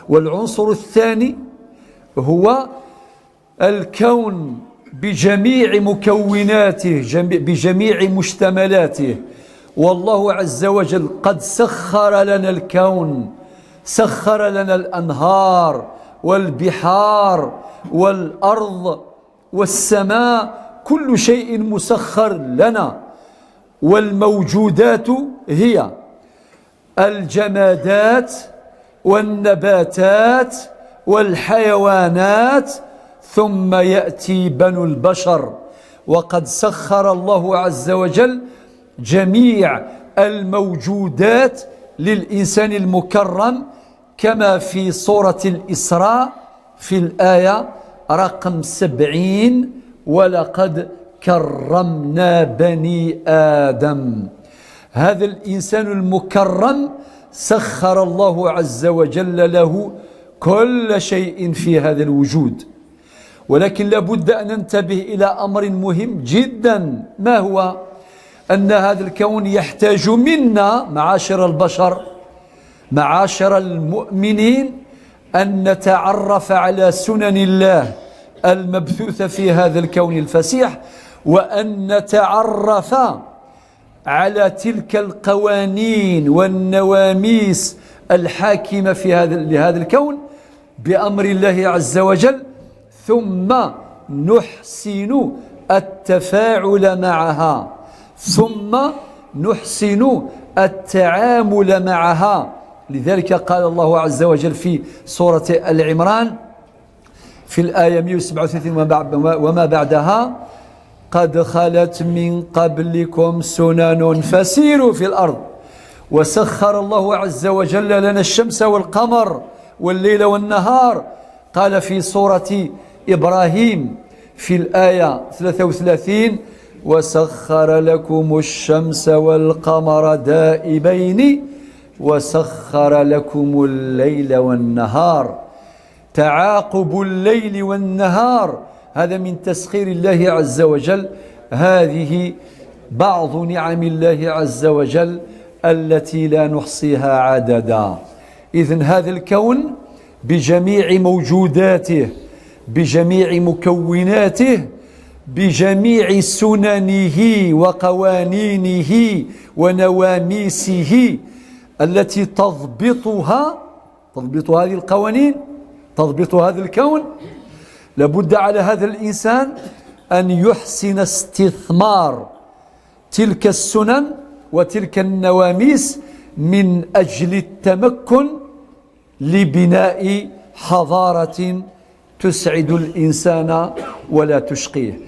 والعنصر الثاني هو الكون بجميع مكوناته، بجميع مشتملاته. والله عز وجل قد سخر لنا الكون، سخر لنا الأنهار والبحار والأرض والسماء، كل شيء مسخر لنا. والموجودات هي الجمادات والنباتات والحيوانات، ثم يأتي بنو البشر. وقد سخر الله عز وجل جميع الموجودات للإنسان المكرم، كما في سورة الإسراء في الآية رقم 70: ولقد كرمنا بني آدم. هذا الإنسان المكرم سخر الله عز وجل له كل شيء في هذا الوجود. ولكن لابد أن ننتبه إلى أمر مهم جدا، ما هو؟ أن هذا الكون يحتاج منا معاشر البشر، معاشر المؤمنين، أن نتعرف على سنن الله المبثوثة في هذا الكون الفسيح، وأن نتعرف على تلك القوانين والنواميس الحاكمة في لهذا الكون بأمر الله عز وجل، ثم نحسن التفاعل معها، ثم نحسن التعامل معها. لذلك قال الله عز وجل في سورة العمران في الآية 137 وما بعدها: قد خلت من قبلكم سنن فسيروا في الأرض. وسخر الله عز وجل لنا الشمس والقمر والليل والنهار. قال في سورة إبراهيم في الآية 33: وسخر لكم الشمس والقمر دائبين وسخر لكم الليل والنهار. تعاقب الليل والنهار هذا من تسخير الله عز وجل. هذه بعض نعم الله عز وجل التي لا نحصيها عددا. إذن هذا الكون بجميع موجوداته، بجميع مكوناته، بجميع سننه وقوانينه ونواميسه التي تضبط هذه القوانين، تضبط هذا الكون. لابد على هذا الإنسان أن يحسن استثمار تلك السنن وتلك النواميس من أجل التمكن لبناء حضارة تسعد الإنسان ولا تشقيه.